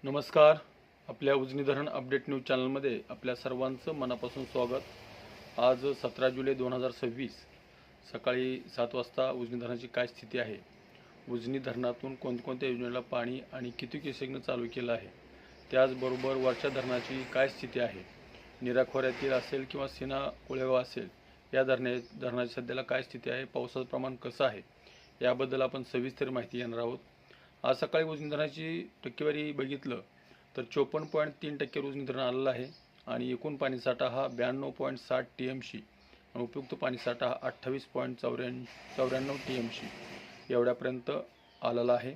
नमस्कार. आपल्या उजनी धरण अपडेट न्यूज चॅनलमध्ये आपल्या सर्वांचं मनापासून स्वागत. आज 17 जुलै 2026 सकाळी 7 वाजता उजनी धरणाची काय स्थिती आहे, उजनी धरणातून कोणकोणत्या योजनेला पाणी आणि किती क्युसेकनं चालू केलं आहे, त्याचबरोबर वरच्या धरणाची काय स्थिती आहे, नीरा खोऱ्यातील असेल किंवा सीना कोळेगाव असेल, या धरणाची सध्याला काय स्थिती आहे, पावसाचं प्रमाण कसं आहे, याबद्दल आपण सविस्तर माहिती घेणार आहोत. आज सकाळी उजनी धरणाची टक्केवारी बघितलं तर 54.3% उजनी धरण आलेलं आहे आणि एकूण पाणीसाठा हा 92.60 TMC आणि उपयुक्त पाणीसाठा हा 28.94 TMC एवढ्यापर्यंत आलेला आहे.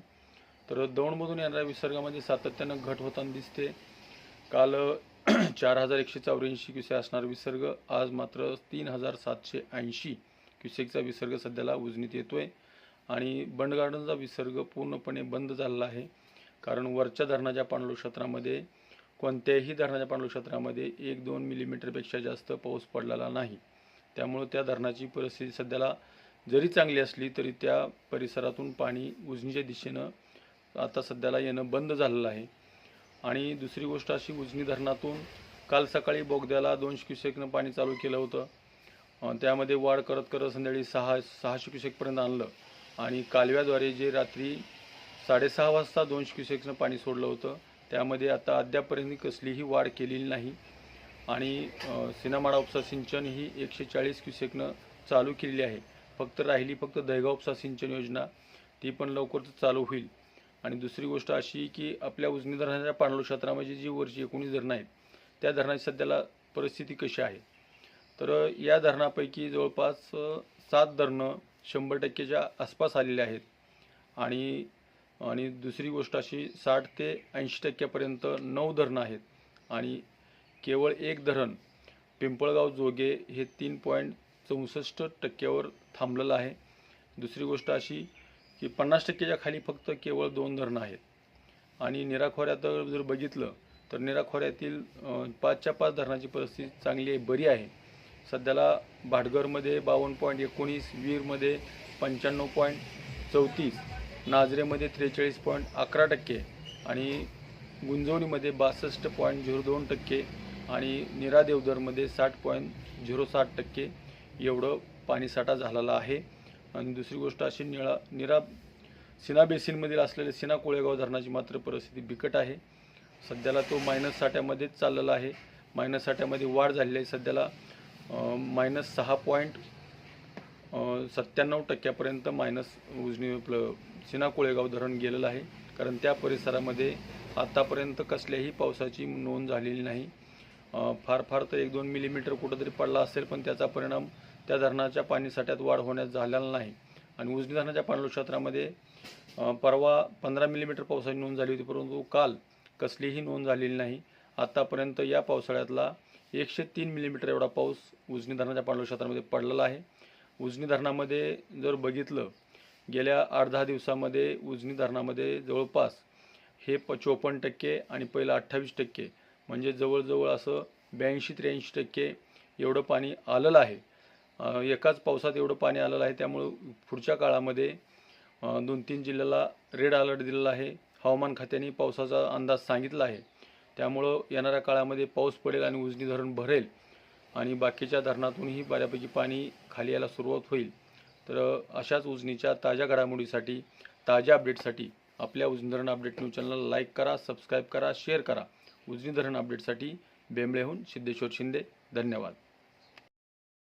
तर दौंडमधून येणाऱ्या विसर्गामध्ये सातत्यानं घट होताना दिसते. काल 4184 क्युसेक असणारा विसर्ग आज मात्र 3780 क्युसेकचा विसर्ग सध्याला उजनीत येतोय आणि बंड गार्डनचा विसर्ग पूर्णपणे बंद झालेला आहे. कारण वरच्या धरणाच्या पाणलोट क्षेत्रामध्ये कोणत्याही धरणाच्या पाणलोट क्षेत्रामध्ये 1-2 मिलीमीटरपेक्षा जास्त पाऊस पडलेला नाही. त्यामुळे त्या धरणाची परिस्थिती सध्याला जरी चांगली असली तरी त्या परिसरातून पाणी उजनीच्या दिशेनं आता सध्याला येणं बंद झालेलं आहे. आणि दुसरी गोष्ट अशी, उजनी धरणातून काल सकाळी बोगद्याला 200 क्युसेकनं पाणी चालू केलं होतं. त्यामध्ये वाढ करत करत संध्याकाळी 600 क्युसेकपर्यंत आणलं आणि कालव्याद्वारे जे रात्री 6:30 वाजता 200 क्युसेकनं पाणी सोडलं होतं, त्यामध्ये आता अद्यापपर्यंत कसलीही वाढ केलेली नाही. आणि सीनामाळा उपसा सिंचन ही 140 क्युसेकनं चालू केलेली आहे. राहिली फक्त दहेगाव उपसा सिंचन योजना, ती पण लवकरच चालू होईल. आणि दुसरी गोष्ट अशी की आपल्या उजनी धरणाच्या पाणलोट क्षेत्रामध्ये जी वरची 19 धरणं आहेत, त्या धरणाची सध्याला परिस्थिती कशी आहे, तर या धरणापैकी जवळपास 7 धरणं 100%च्या आसपास आलेले आहेत. आणि दुसरी गोष्ट अशी, 60 ते 80% 9 धरणं आहेत आणि केवळ एक धरण पिंपळगाव जोगे हे 3.64% थांबलेलं आहे. दुसरी गोष्ट अशी की 50%च्या खाली फक्त केवळ 2 धरणं आहेत. आणि नीरा खोऱ्यात जर बघितलं तर नीरा खोऱ्यातील 5च्या 5 धरणाची परिस्थिती चांगली आहे, बरी आहे. सध्याला भाटघरमध्ये 52.19, वीरमध्ये 95.34, नाझरेमध्ये 43.11% आणि गुंजवणीमध्ये 62.02% आणि नीरा देवधरमध्ये 60.07% एवढं पाणीसाठा झालेला आहे. आणि दुसरी गोष्ट अशी, नीरा सीना बेसिनमधील असलेल्या सीना कोळेगाव धरणाची मात्र परिस्थिती बिकट आहे. सध्याला तो मायनस साठ्यामध्येच चाललेला आहे. मायनस साठ्यामध्ये वाढ झालेली आहे. सध्याला -6.97% मायनस उजनी सीना कोळेगाव धरण गेलेलं आहे. कारण त्या परिसरामध्ये आतापर्यंत कसल्याही पावसाची नोंद झालेली नाही. फार तर 1-2 मिलीमीटर कुठंतरी पडला असेल, पण त्याचा परिणाम त्या धरणाच्या पाणीसाठ्यात वाढ होण्यास झालेला नाही. आणि उजनी धरणाच्या पाणलोट क्षेत्रामध्ये परवा 15 मिलीमीटर पावसाची नोंद झाली होती, परंतु काल कसलीही नोंद झालेली नाही. आतापर्यंत या पावसाळ्यातला 103 मिलीमीटर एवढा पाऊस उजनी धरणाच्या पाणलोट क्षेत्रामध्ये पडलेला आहे. उजनी धरणामध्ये जर बघितलं, गेल्या 8-10 दिवसामध्ये उजनी धरणामध्ये जवळपास हे 54% आणि पहिलं 28%, म्हणजे जवळजवळ असं 82-83% एवढं पाणी आलेलं आहे. एकाच पावसात एवढं पाणी आलेलं आहे. त्यामुळं पुढच्या काळामध्ये 2-3 जिल्ह्याला रेड अलर्ट दिलेला आहे. हवामान खात्याने पावसाचा अंदाज सांगितला आहे. त्यामुळं येणाऱ्या काळामध्ये पाऊस पडेल आणि उजनी धरण भरेल आणि बाकीच्या धरणातूनही बऱ्यापैकी पाणी खाली यायला सुरुवात होईल. तर अशाच उजनीच्या ताज्या घडामोडीसाठी, ताज्या अपडेटसाठी आपल्या उजनी धरण अपडेट न्यूज चॅनलला लाईक करा, सबस्क्राईब करा, शेअर करा. उजनी धरण अपडेटसाठी बेंबळेहून सिद्धेश्वर शिंदे. धन्यवाद.